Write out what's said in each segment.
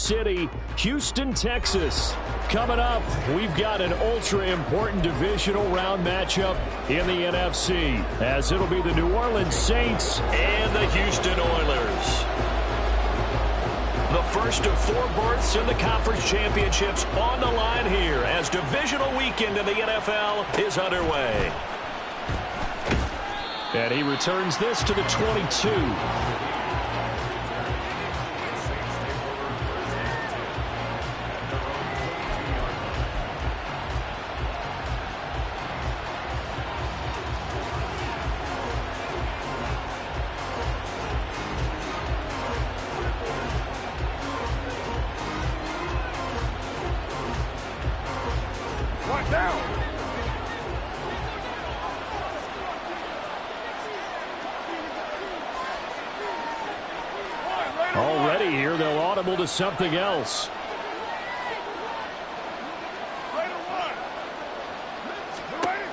City, Houston, Texas. Coming up, we've got an ultra-important divisional round matchup in the NFC, as it'll be the New Orleans Saints and the Houston Oilers. The first of 4 berths in the conference championships on the line here as divisional weekend in the NFL is underway. And he returns this to the 22. Already here, they'll audible to something else.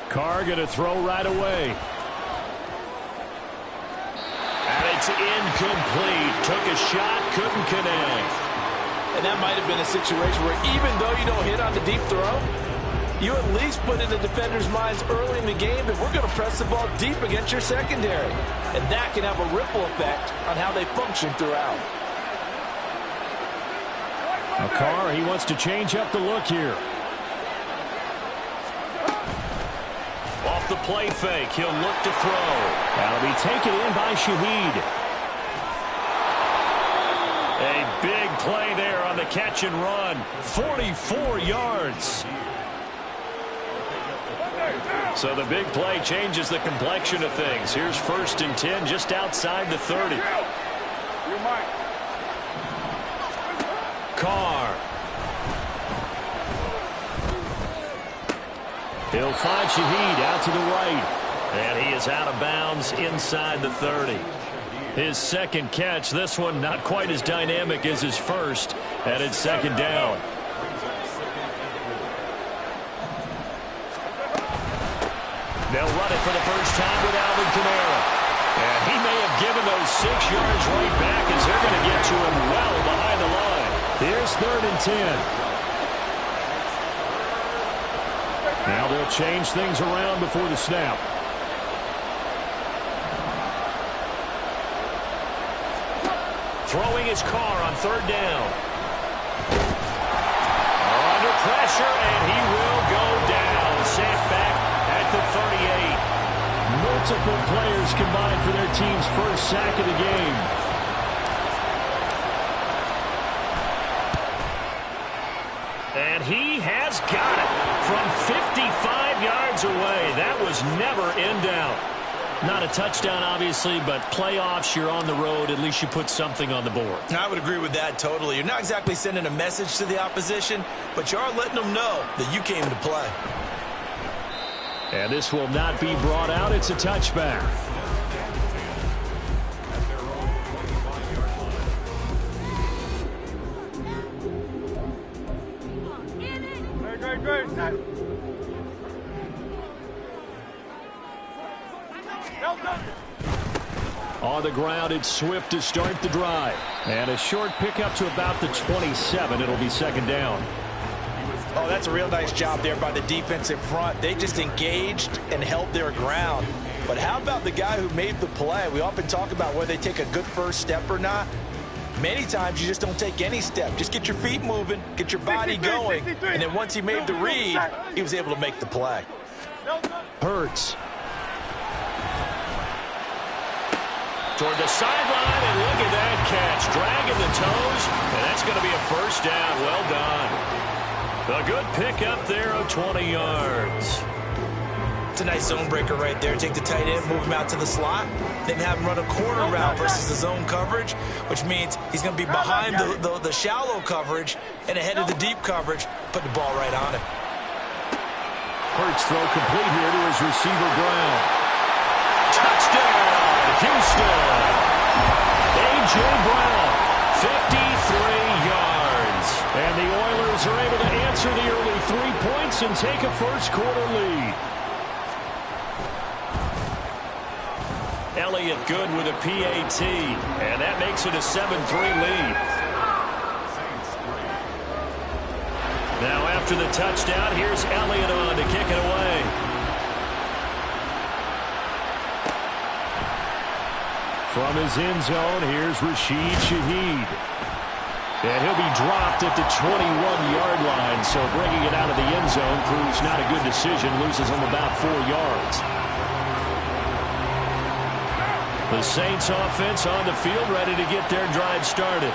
Carr going to throw right away. And it's incomplete. Took a shot, couldn't connect. And that might have been a situation where even though you don't hit on the deep throw, you at least put in the defender's minds early in the game that we're going to press the ball deep against your secondary. And that can have a ripple effect on how they function throughout. Carr, he wants to change up the look here. Off the play fake, he'll look to throw. That'll be taken in by Shaheed. A big play there on the catch and run. 44 yards. So the big play changes the complexion of things. Here's 1st and 10 just outside the 30. Carr. He'll find Shaheed out to the right. And he is out of bounds inside the 30. His second catch, this one not quite as dynamic as his first. And it's 2nd down. They'll run it for the first time with Alvin Kamara. And he may have given those 6 yards right back as they're going to get to him well behind the line. Here's 3rd and 10. Now they'll change things around before the snap. Throwing his Carr on 3rd down. Under pressure, and he will go down. Sacked back at the 38. Multiple players combined for their team's first sack of the game. And he has got it from 55 yards away. That was never in doubt. Not a touchdown, obviously, but playoffs, you're on the road. At least you put something on the board. I would agree with that totally. You're not exactly sending a message to the opposition, but you are letting them know that you came to play. And this will not be brought out. It's a touchback. Great. On the ground, it's Swift to start the drive. And a short pickup to about the 27. It'll be 2nd down. Oh, that's a real nice job there by the defensive front. They just engaged and held their ground. But how about the guy who made the play? We often talk about whether they take a good first step or not. Many times you just don't take any step. Just get your feet moving, get your body going, and then once he made the read, he was able to make the play. Hurts. Toward the sideline, and look at that catch. Dragging the toes, and that's going to be a 1st down. Well done. A good pickup there of 20 yards. It's a nice zone breaker right there. Take the tight end, move him out to the slot, then have him run a corner route versus the zone coverage, which means he's going to be behind the shallow coverage and ahead of the deep coverage, put the ball right on him. Hurts throw complete here to his receiver Brown. Touchdown, Houston. A.J. Brown, 53 yards. And the Oilers are able to answer the early 3 points and take a first-quarter lead. Elliott good with a PAT, and that makes it a 7-3 lead. after the touchdown. Here's Elliott on to kick it away. From his end zone, here's Rashid Shaheed. And he'll be dropped at the 21-yard line, so bringing it out of the end zone proves not a good decision, loses him about 4 yards. The Saints offense on the field, ready to get their drive started.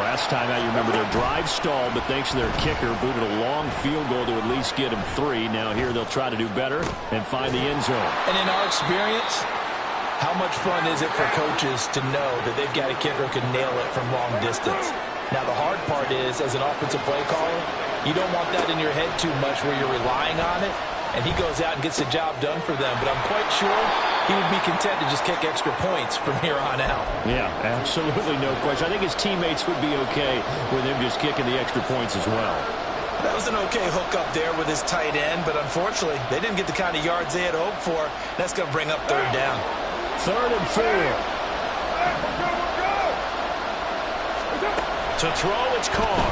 Last time out, you remember their drive stalled, but thanks to their kicker, booted a long field goal to at least get them 3. Now here they'll try to do better and find the end zone. And in our experience, how much fun is it for coaches to know that they've got a kicker who can nail it from long distance? Now, the hard part is, as an offensive play caller, you don't want that in your head too much where you're relying on it, and he goes out and gets the job done for them. But I'm quite sure he would be content to just kick extra points from here on out. Yeah, absolutely no question. I think his teammates would be okay with him just kicking the extra points as well. That was an okay hook up there with his tight end, but unfortunately, they didn't get the kind of yards they had hoped for. That's going to bring up third down. 3rd and 4. To throw, it's Carr.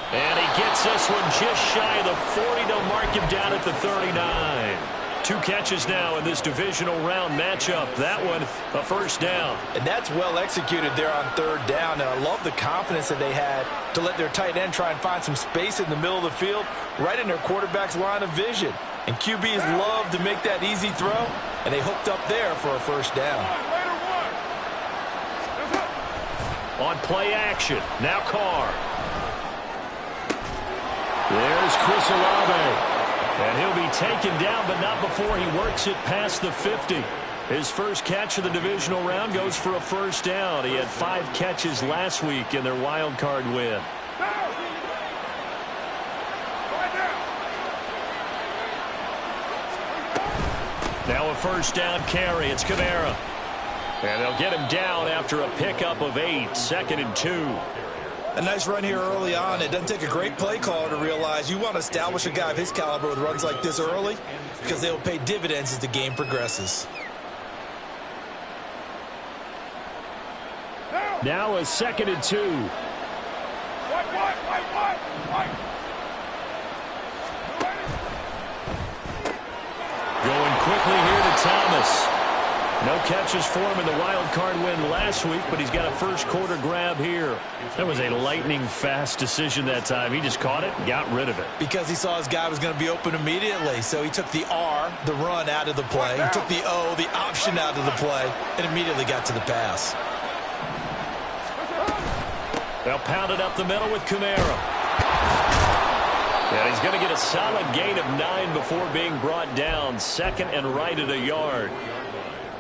And he gets this one just shy of the 40. They'll mark him down at the 39. 2 catches now in this divisional round matchup. That one, a first down. And that's well executed there on 3rd down. And I love the confidence that they had to let their tight end try and find some space in the middle of the field, right in their quarterback's line of vision. And QBs love to make that easy throw, and they hooked up there for a first down. On play action, now Carr. There's Chris Olave. And he'll be taken down, but not before he works it past the 50. His first catch of the divisional round goes for a first down. He had 5 catches last week in their wild card win. Now a first down carry. It's Kamara. And they'll get him down after a pickup of 8. 2nd and 2. A nice run here early on. It doesn't take a great play caller to realize you want to establish a guy of his caliber with runs like this early because they will pay dividends as the game progresses. Now a 2nd and 2. Going quickly here to Thomas. No catches for him in the wild card win last week, but he's got a first quarter grab here. That was a lightning-fast decision that time. He just caught it and got rid of it. Because he saw his guy was going to be open immediately, so he took the R, the run, out of the play. He took the O, the option, out of the play, and immediately got to the pass. They'll pound it up the middle with Kamara. And he's going to get a solid gain of 9 before being brought down. 2nd and right at a yard.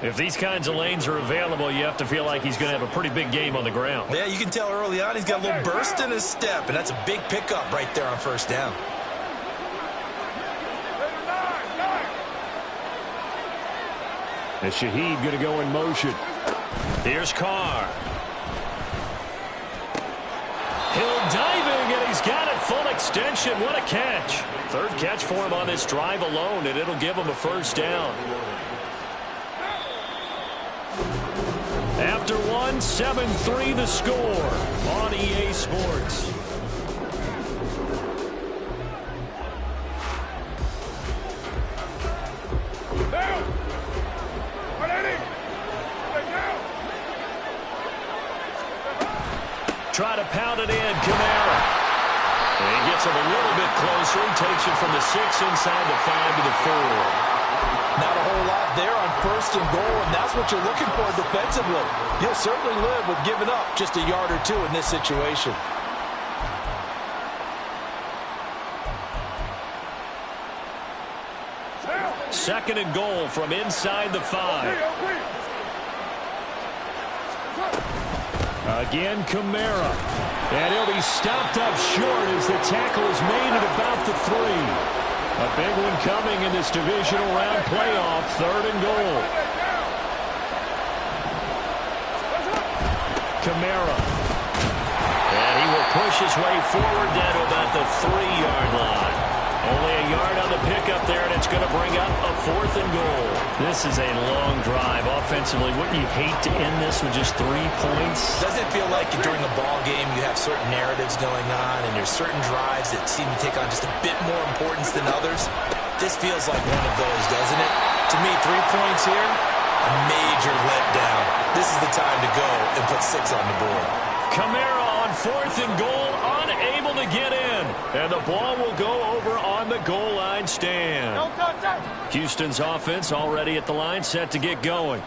If these kinds of lanes are available, you have to feel like he's going to have a pretty big game on the ground. Yeah, you can tell early on he's got a little burst in his step, and that's a big pickup right there on first down. And Shaheed going to go in motion. Here's Carr. Hill diving, and he's got it full extension. What a catch. 3rd catch for him on this drive alone, and it'll give him a first down. After 1, 7-3 the score on EA Sports. Try to pound it in, Kamara. And he gets him a little bit closer. He takes it from the 6 inside the 5 to the 4. Not a whole lot there on 1st and goal, and that's what you're looking for defensively. You'll certainly live with giving up just a yard or 2 in this situation. Second and goal from inside the 5. Again, Kamara. And he'll be stopped up short as the tackle is made at about the 3. A big one coming in this divisional round playoff. 3rd and goal. Kamara. And he will push his way forward down to about the 3-yard line. Only a yard on the pickup there, and it's going to bring up a 4th and goal. This is a long drive offensively. Wouldn't you hate to end this with just 3 points? Doesn't it feel like during a ball game you have certain narratives going on and there's certain drives that seem to take on just a bit more importance than others? This feels like one of those, doesn't it? To me, 3 points here, a major letdown. This is the time to go and put 6 on the board. Kamara on 4th and goal, unable to get in. And the ball will go over on the goal line stand. Houston's offense already at the line, set to get going.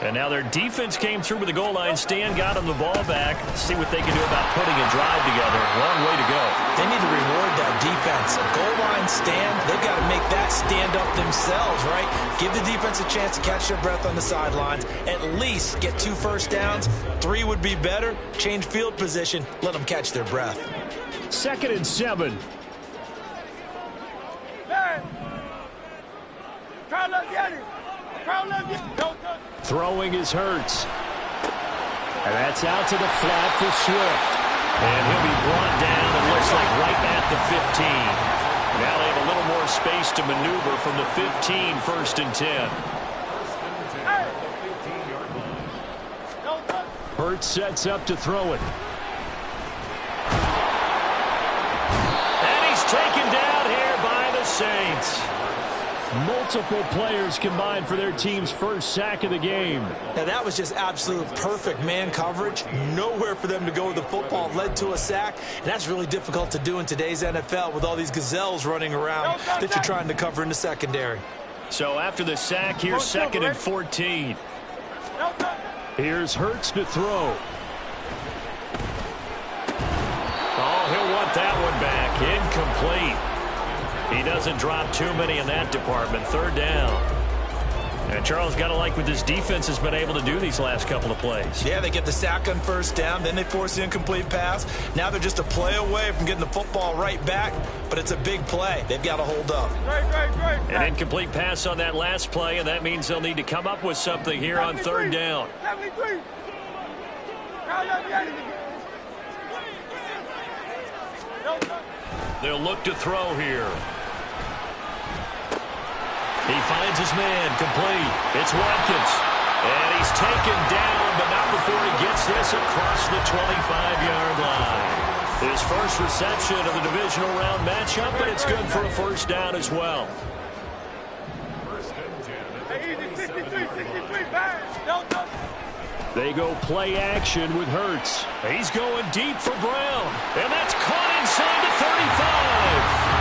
And now their defense came through with the goal line stand, got them the ball back. See what they can do about putting a drive together. Long way to go. They need to reward that defense. A goal line stand, they've got to make that stand up themselves, right? Give the defense a chance to catch their breath on the sidelines. At least get 2 first downs. 3 would be better. Change field position. Let them catch their breath. 2nd and 7. Throwing is Hurts. And that's out to the flat for Swift. And he'll be brought down, it looks like right at the 15. Now they have a little more space to maneuver from the 15, 1st and 10. Hurts sets up to throw it. And he's taken down here by the Saints. Multiple players combined for their team's first sack of the game. Now that was just absolute perfect man coverage. Nowhere for them to go with the football. Led to a sack, and that's really difficult to do in today's NFL with all these gazelles running around that you're trying to cover in the secondary. So after the sack, here's 2nd and 14. Here's Hurts to throw. Oh, he'll want that one back. Incomplete. He doesn't drop too many in that department. 3rd down. And Charles, got to like what this defense has been able to do these last couple of plays. Yeah, they get the sack on 1st down, then they force the incomplete pass. Now they're just a play away from getting the football right back, but it's a big play. They've got to hold up. An incomplete pass on that last play, and that means they'll need to come up with something here on 3rd down. They'll look to throw here. He finds his man, complete. It's Watkins. And he's taken down, but not before he gets this across the 25-yard line. His first reception of the divisional round matchup, but it's good for a 1st down as well. They go play action with Hurts. He's going deep for Brown. And that's caught inside the 35.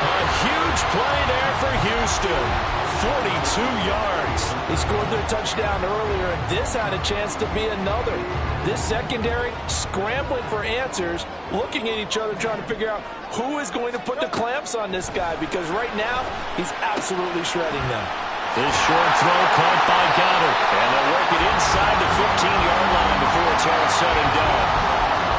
A huge play there for Houston. 42 yards. He scored their touchdown earlier, and this had a chance to be another. This secondary scrambling for answers, looking at each other, trying to figure out who is going to put the clamps on this guy, because right now he's absolutely shredding them. This short throw caught by Goddard. And they'll work it inside the 15-yard line before it's all said and done.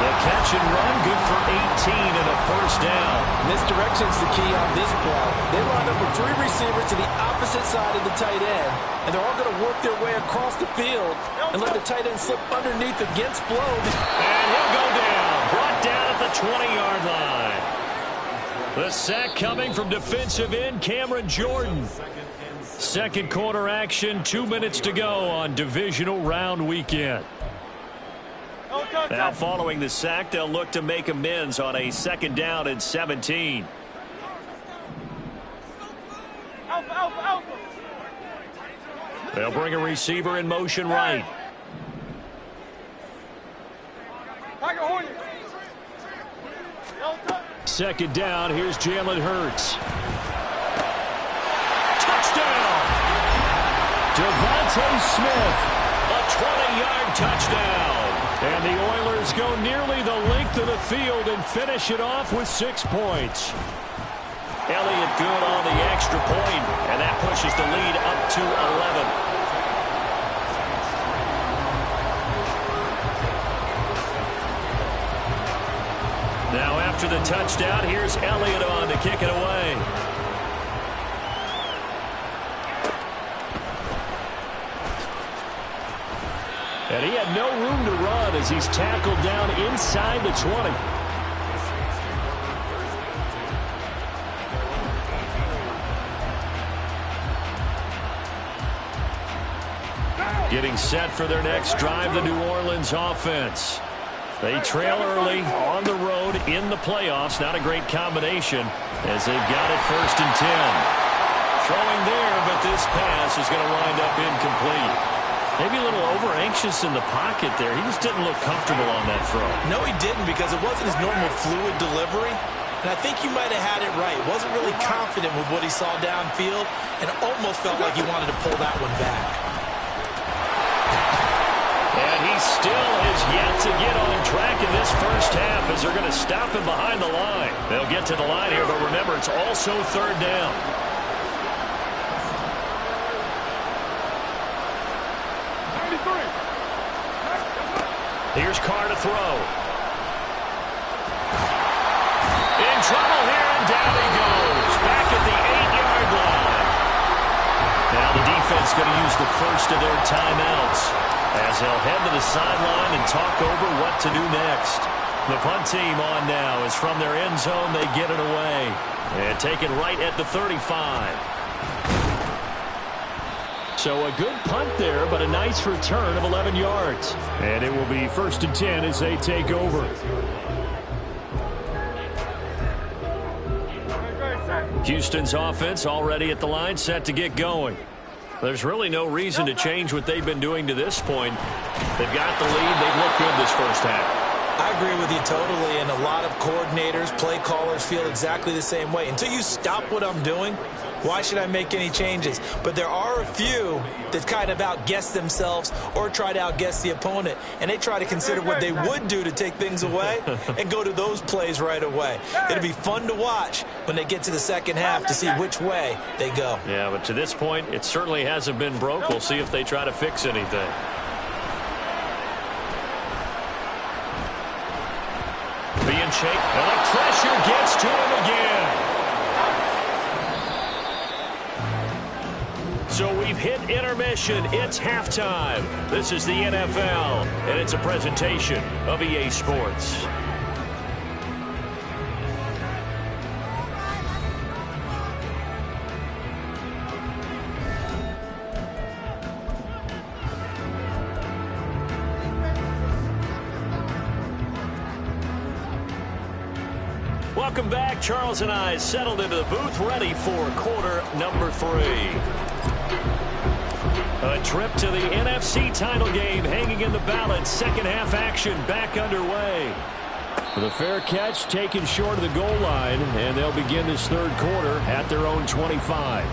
The catch and run, good for 18 and a 1st down. Misdirection's the key on this play. They line up with 3 receivers to the opposite side of the tight end, and they're all going to work their way across the field and let the tight end slip underneath against flow. And he'll go down. Brought down at the 20-yard line. The sack coming from defensive end Cameron Jordan. 2nd quarter action, 2 minutes to go on divisional round weekend. Now following the sack, they'll look to make amends on a 2nd down and 17. They'll bring a receiver in motion right. Second down, here's Jalen Hurts. Touchdown! Devontae Smith, a 20-yard touchdown. And the Oilers go nearly the length of the field and finish it off with 6 points. Elliott good on the extra point, and that pushes the lead up to 11. Now after the touchdown, here's Elliott on to kick it away. And he had no room to run as he's tackled down inside the 20. Getting set for their next drive, the New Orleans offense. They trail early on the road in the playoffs. Not a great combination as they've got it 1st and 10. Throwing there, but this pass is going to wind up incomplete. Maybe a little over-anxious in the pocket there. He just didn't look comfortable on that throw. No, he didn't, because it wasn't his normal fluid delivery. And I think you might have had it right. Wasn't really confident with what he saw downfield, and almost felt like he wanted to pull that one back. And he still has yet to get on track in this first half as they're going to stop him behind the line. They'll get to the line here, but remember, it's also 3rd down. Here's Carr to throw. In trouble here, and down he goes. Back at the 8-yard line. Now the defense going to use the first of their timeouts as they'll head to the sideline and talk over what to do next. The punt team on now is from their end zone. They get it away. And take it right at the 35. So a good punt there, but a nice return of 11 yards. And it will be 1st and 10 as they take over. Houston's offense already at the line, set to get going. There's really no reason to change what they've been doing to this point. They've got the lead. They've looked good this first half. I agree with you totally, and a lot of coordinators, play callers feel exactly the same way. Until you stop what I'm doing, why should I make any changes? But there are a few that kind of outguess themselves or try to outguess the opponent, and they try to consider what they would do to take things away and go to those plays right away. It'll be fun to watch when they get to the second half to see which way they go. Yeah, but to this point, it certainly hasn't been broke. We'll see if they try to fix anything. Being shaped, and the pressure gets to him again. So we've hit intermission. It's halftime. This is the NFL, and it's a presentation of EA Sports. Welcome back. Charles and I settled into the booth, ready for quarter number 3. A trip to the NFC title game hanging in the balance. Second half action back underway. The fair catch taken short of the goal line, and they'll begin this third quarter at their own 25.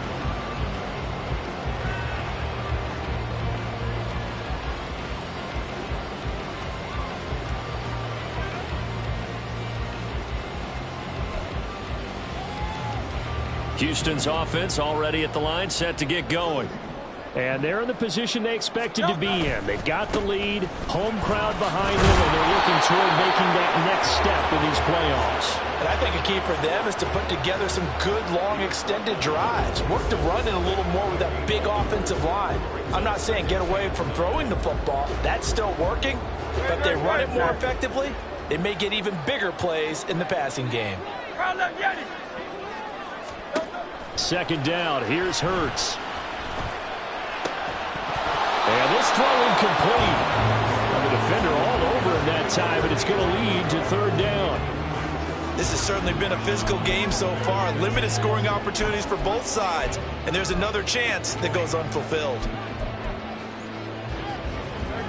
Houston's offense already at the line, set to get going. And they're in the position they expected to be in. They've got the lead, home crowd behind them, and they're looking toward making that next step in these playoffs. And I think a key for them is to put together some good, long, extended drives. Work to run it a little more with that big offensive line. I'm not saying get away from throwing the football. That's still working. But if they run it more effectively, they may get even bigger plays in the passing game. Second down. Here's Hurts. And this throw incomplete. The defender all over him that time, but it's going to lead to third down. This has certainly been a physical game so far. Limited scoring opportunities for both sides. And there's another chance that goes unfulfilled.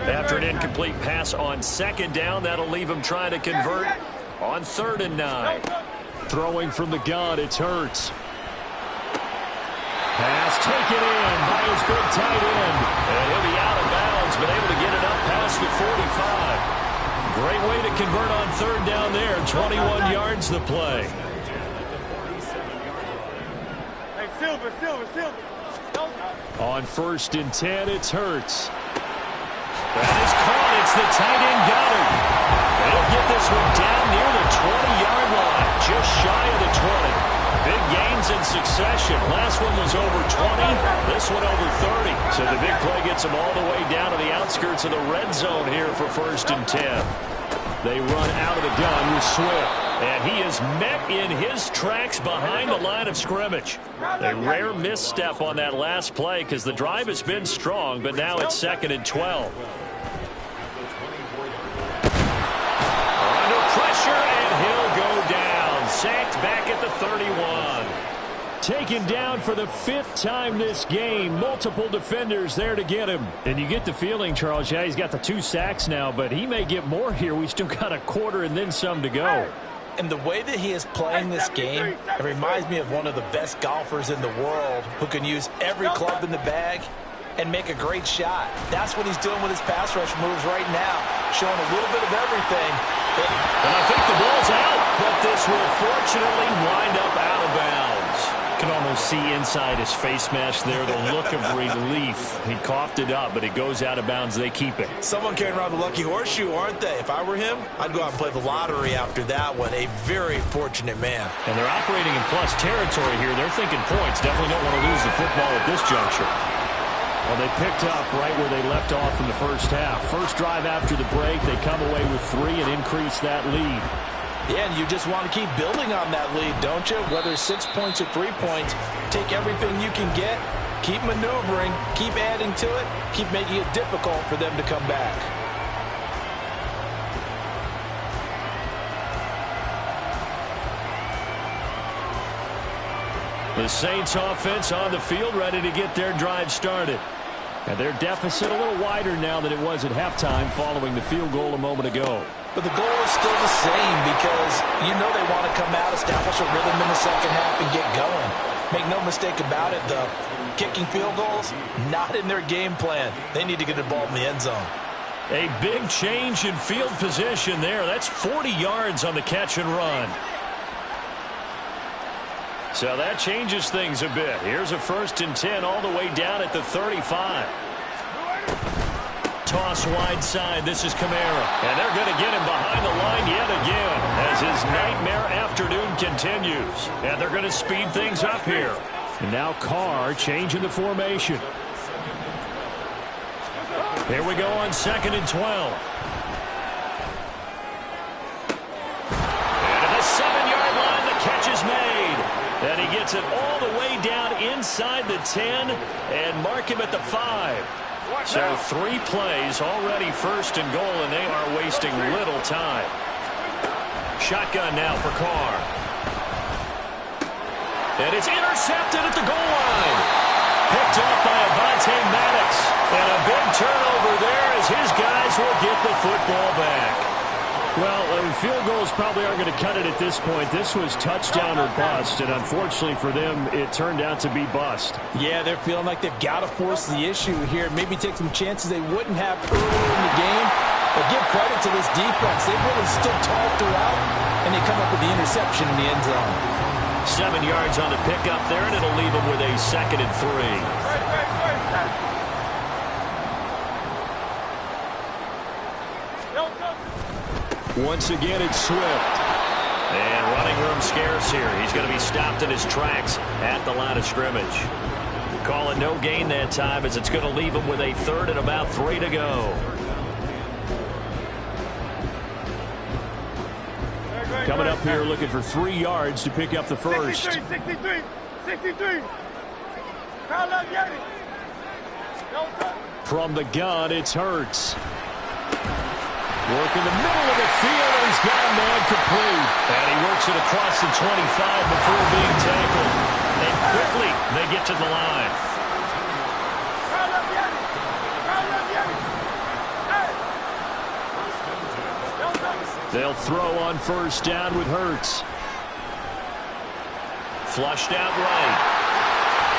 After an incomplete pass on second down, that'll leave him trying to convert on 3rd and 9. Throwing from the gun, it's Hurts. Pass taken in by his big tight end. And he'll be out of bounds, but able to get it up past the 45. Great way to convert on 3rd down there. 21 yards the play. Hey, Silver. On 1st and 10, it's Hurts. That is caught. It's the tight end Goddard. They'll get this one down near the 20-yard line, just shy of the 20. Big gains in succession. Last one was over 20. This one over 30. So the big play gets them all the way down to the outskirts of the red zone here for 1st and 10. They run out of the gun with Swift. And he is met in his tracks behind the line of scrimmage. A rare misstep on that last play because the drive has been strong, but now it's 2nd and 12. Under pressure, and he'll go down. Sacked back at the 31. Taken down for the 5th time this game. Multiple defenders there to get him. And you get the feeling, Charles, yeah, he's got the 2 sacks now, but he may get more here. We still got a quarter and then some to go. And the way that he is playing this game, it reminds me of one of the best golfers in the world who can use every club in the bag and make a great shot. That's what he's doing with his pass rush moves right now, showing a little bit of everything. And I think the ball's out, but this will fortunately wind up out of bounds. You can almost see inside his face mask there the look of relief. He coughed it up, but it goes out of bounds. They keep it. Someone carrying around the lucky horseshoe, aren't they? If I were him, I'd go out and play the lottery after that one. A very fortunate man. And they're operating in plus territory here. They're thinking points. Definitely don't want to lose the football at this juncture. Well, they picked up right where they left off in the first half. First drive after the break, they come away with 3 and increase that lead. Yeah, and you just want to keep building on that lead, don't you? Whether 6 points or 3 points, take everything you can get, keep maneuvering, keep adding to it, keep making it difficult for them to come back. The Saints offense on the field, ready to get their drive started. And their deficit a little wider now than it was at halftime following the field goal a moment ago. But the goal is still the same because you know they want to come out, establish a rhythm in the second half, and get going. Make no mistake about it, the kicking field goals, not in their game plan. They need to get the ball in the end zone. A big change in field position there. That's 40 yards on the catch and run. So that changes things a bit. Here's a 1st and 10 all the way down at the 35. Toss wide side. This is Kamara. And they're going to get him behind the line yet again as his nightmare afternoon continues. And they're going to speed things up here. And now Carr changing the formation. Here we go on 2nd and 12. And at the 7-yard line, the catch is made. And he gets it all the way down inside the 10 and mark him at the 5. So 3 plays already 1st and goal, and they are wasting little time. Shotgun now for Carr. And it's intercepted at the goal line. Picked up by Avonte Maddox. And a big turnover there as his guys will get the football back. Well, field goals probably aren't going to cut it at this point. This was touchdown or bust, and unfortunately for them, it turned out to be bust. Yeah, they're feeling like they've got to force the issue here. Maybe take some chances they wouldn't have earlier in the game. But give credit to this defense. They really stood tall throughout, and they come up with the interception in the end zone. 7 yards on the pickup there, and it'll leave them with a 2nd and 3. Once again, it's Swift. And running room scarce here. He's going to be stopped in his tracks at the line of scrimmage. Call it no gain that time as it's going to leave him with a 3rd and about 3 to go. Coming up here looking for 3 yards to pick up the first. 63. From the gun, it's Hurts. Work in the middle of the field, and he's got a man complete. And he works it across the 25 before being tackled. And quickly, they get to the line. They'll throw on 1st down with Hurts. Flushed out right.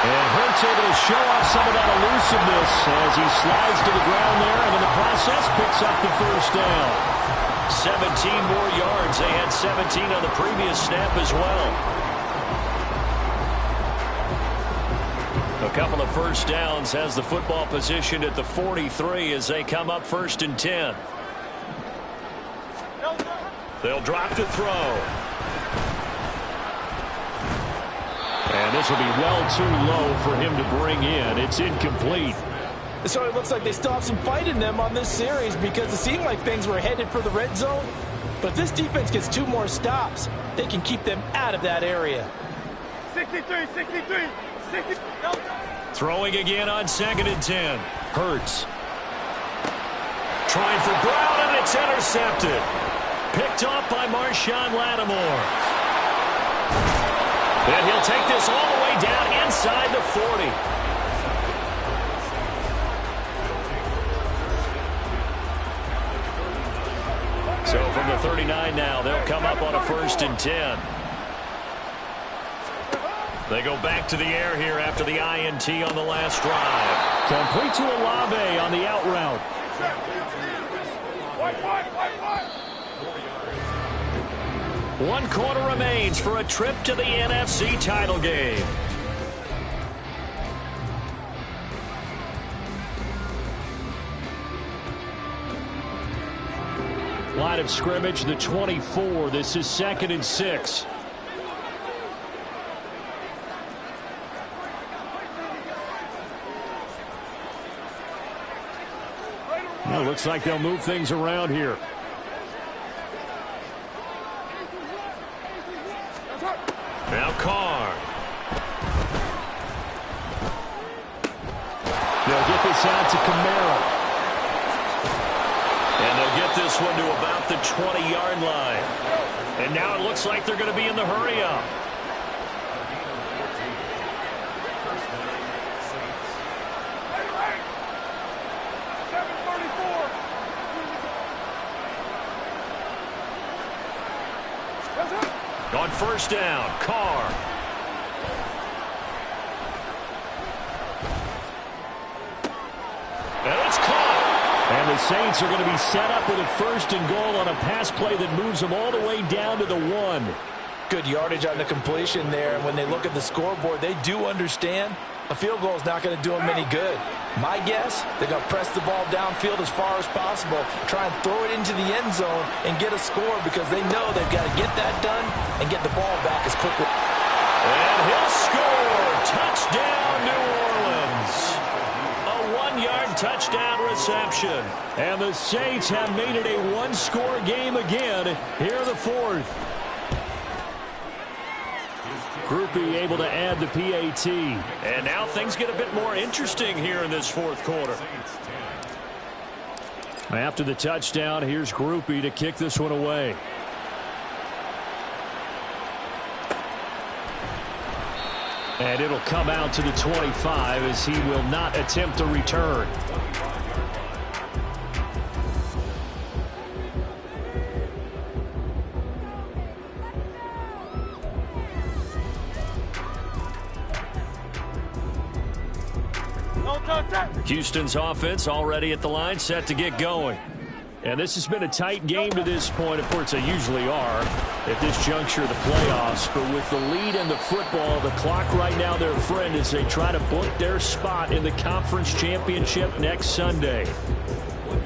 And Hurts able to show off some of that elusiveness as he slides to the ground there, and in the process picks up the 1st down. 17 more yards. They had 17 on the previous snap as well. A couple of 1st downs has the football positioned at the 43 as they come up 1st and 10. They'll drop to throw. And this will be well too low for him to bring in. It's incomplete. So it looks like they still have some fight in them on this series because it seemed like things were headed for the red zone. But this defense gets 2 more stops. They can keep them out of that area. 63, 63, 60. No. Throwing again on 2nd and 10. Hurts. Trying for Brown, and it's intercepted. Picked off by Marshawn Lattimore. And he'll take this all the way down inside the 40. So from the 39 now, they'll come up on a 1st and 10. They go back to the air here after the INT on the last drive. Complete to Olave on the out route. One quarter remains for a trip to the NFC title game. Line of scrimmage, the 24. This is 2nd and 6. Well, looks like they'll move things around here. Now Carr. They'll get this out to Kamara. And they'll get this one to about the 20-yard line. And now it looks like they're going to be in the hurry-up. On 1st down, Carr. And it's caught. And the Saints are going to be set up with a 1st and goal on a pass play that moves them all the way down to the 1. Good yardage on the completion there. And when they look at the scoreboard, they do understand a field goal is not going to do them any good. My guess, they're going to press the ball downfield as far as possible, try and throw it into the end zone and get a score because they know they've got to get that done and get the ball back as quickly. And he'll score. Touchdown, New Orleans. A 1-yard touchdown reception. And the Saints have made it a 1-score game again here in the 4th. Groupie able to add the PAT. And now things get a bit more interesting here in this 4th quarter. After the touchdown, here's Groupie to kick this one away. And it'll come out to the 25 as he will not attempt a return. Houston's offense already at the line, set to get going. And this has been a tight game to this point. Of course, they usually are at this juncture of the playoffs. But with the lead in the football, the clock right now, their friend, as they try to book their spot in the conference championship next Sunday.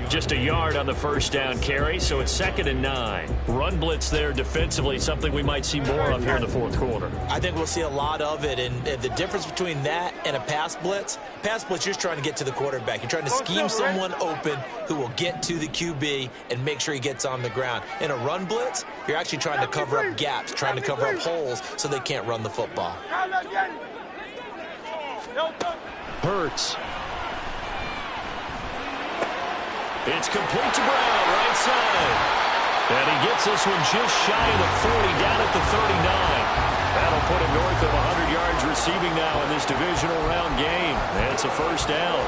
Just a yard on the 1st down carry, so it's 2nd and 9. Run blitz there defensively, something we might see more of here in the 4th quarter. I think we'll see a lot of it, and the difference between that and a pass blitz, you're just trying to get to the quarterback. You're trying to scheme someone open who will get to the QB and make sure he gets on the ground. In a run blitz, you're actually trying to cover up gaps, trying to cover up holes so they can't run the football. Hurts. It's complete to Brown, right side. And he gets this one just shy of the 40, down at the 39. That'll put him north of 100 yards receiving now in this divisional round game. And it's a 1st down.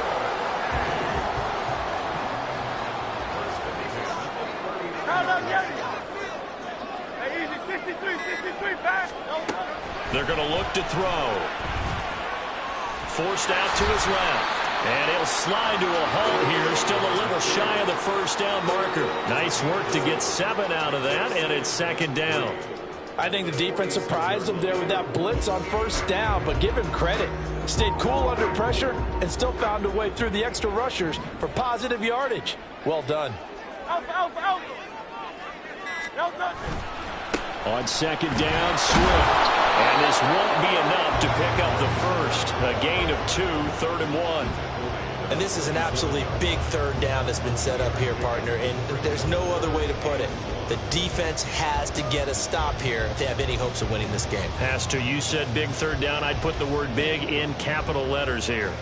They're going to look to throw. Forced out to his left. And he'll slide to a halt here, still a little shy of the 1st down marker. Nice work to get 7 out of that, and it's 2nd down. I think the defense surprised him there with that blitz on 1st down, but give him credit. Stayed cool under pressure and still found a way through the extra rushers for positive yardage. Well done. On 2nd down, Swift. And this won't be enough to pick up the 1st. A gain of 2, 3rd and 1. And this is an absolutely big third down that's been set up here, partner, and there's no other way to put it. The defense has to get a stop here if they have any hopes of winning this game. Pastor, you said big third down. I'd put the word big in capital letters here.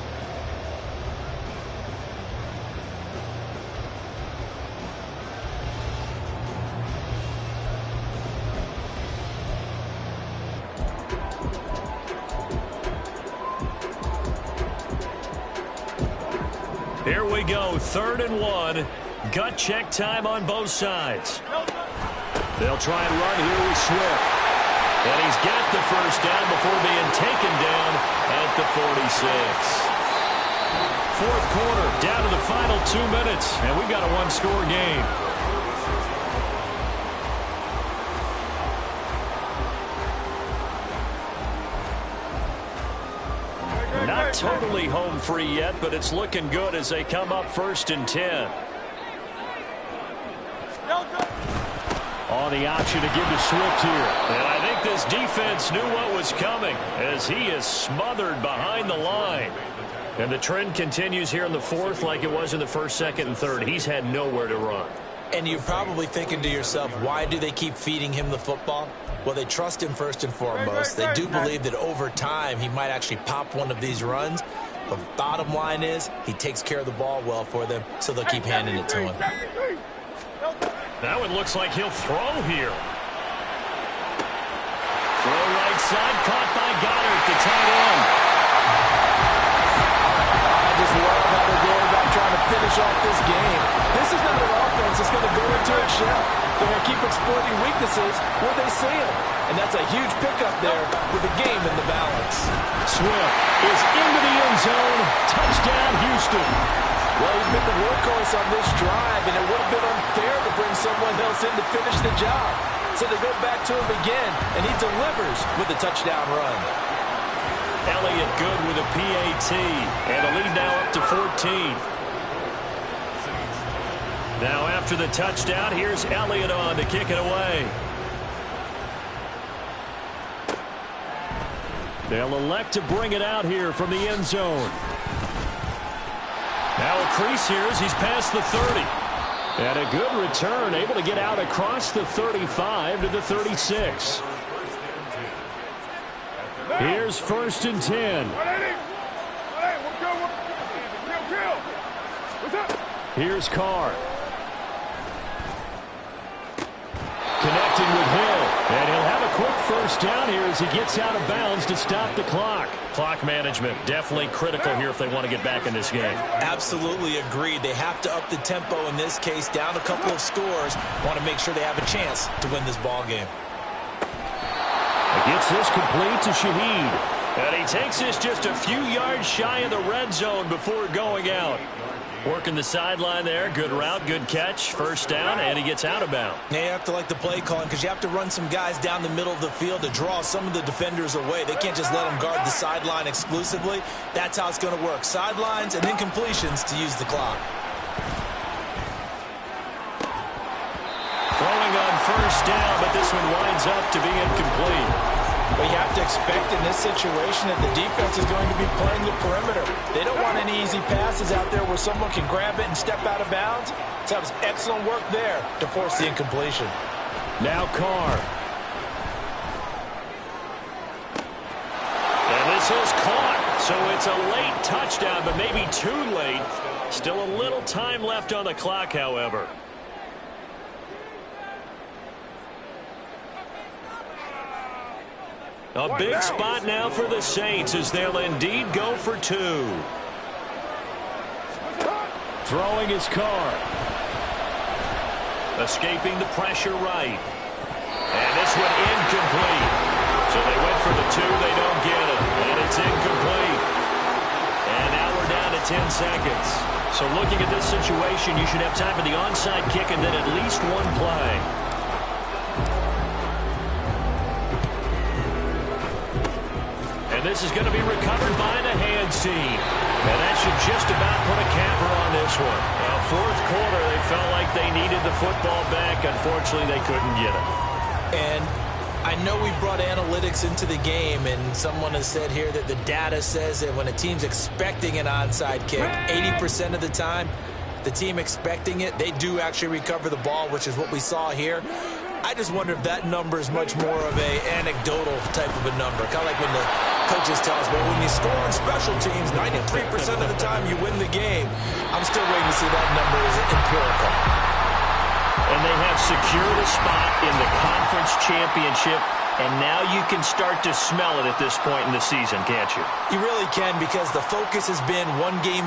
Here we go, 3rd and 1. Gut check time on both sides. They'll try and run here with Swift. And he's got the first down before being taken down at the 46. 4th quarter, down to the final 2 minutes, and we've got a one-score game. Not totally home free yet, but it's looking good as they come up 1st and 10. On the option to give to Swift here. And I think this defense knew what was coming as he is smothered behind the line. And the trend continues here in the 4th like it was in the 1st, 2nd, and 3rd. He's had nowhere to run. And you're probably thinking to yourself, why do they keep feeding him the football? Well, they trust him first and foremost. They do believe that over time he might actually pop one of these runs. But the bottom line is he takes care of the ball well for them, so they'll keep handing it to him. That one looks like he'll throw here. Throw right side, caught by Goddard, the tight end. I just love how they're going about trying to finish off this game. This is not an offense that's going to go into its shell. They're going to keep exploiting weaknesses where they see them. And that's a huge pickup there with the game in the balance. Swift is into the end zone. Touchdown, Houston. Well, he's been the workhorse on this drive, and it would have been unfair to bring someone else in to finish the job. So they go back to him again, and he delivers with a touchdown run. Elliott good with a PAT, and the lead now up to 14. Now after the touchdown, here's Elliott on to kick it away. They'll elect to bring it out here from the end zone. Now a crease here as he's past the 30. And a good return, able to get out across the 35 to the 36. Here's 1st and 10. Here's Carr. Connecting with Hill. And he'll have a quick first down here as he gets out of bounds to stop the clock. Clock management definitely critical here if they want to get back in this game. Absolutely agreed. They have to up the tempo in this case, down a couple of scores. Want to make sure they have a chance to win this ball game. Gets this complete to Shaheed. And he takes this just a few yards shy of the red zone before going out. Working the sideline there. Good route, good catch. First down, and he gets out of bounds. Yeah, you have to like the play calling because you have to run some guys down the middle of the field to draw some of the defenders away. They can't just let them guard the sideline exclusively. That's how it's going to work. Sidelines and then completions to use the clock. Throwing on first down, but this one winds up to be incomplete. But you have to expect in this situation that the defense is going to be playing the perimeter. They don't want any easy passes out there where someone can grab it and step out of bounds. So that was excellent work there to force the incompletion. Now Carr. And this is caught. So it's a late touchdown, but maybe too late. Still a little time left on the clock, however. A big spot now for the Saints as they'll indeed go for 2. Throwing his Carr. Escaping the pressure right. And this one incomplete. So they went for the 2. They don't get it. And it's incomplete. And now we're down to 10 seconds. So looking at this situation, you should have time for the onside kick and then at least one play. This is going to be recovered by the hands team. And that should just about put a capper on this one. Now, 4th quarter, they felt like they needed the football back. Unfortunately, they couldn't get it. And I know we brought analytics into the game, and someone has said here that the data says that when a team's expecting an onside kick, 80% of the time, the team expecting it, they do actually recover the ball, which is what we saw here. I just wonder if that number is much more of a anecdotal type of a number. Kind of like when the coaches tell us, well, when you score on special teams, 93% of the time you win the game. I'm still waiting to see that number is empirical. And they have secured a spot in the conference championship, and now you can start to smell it at this point in the season, can't you? You really can, because the focus has been one game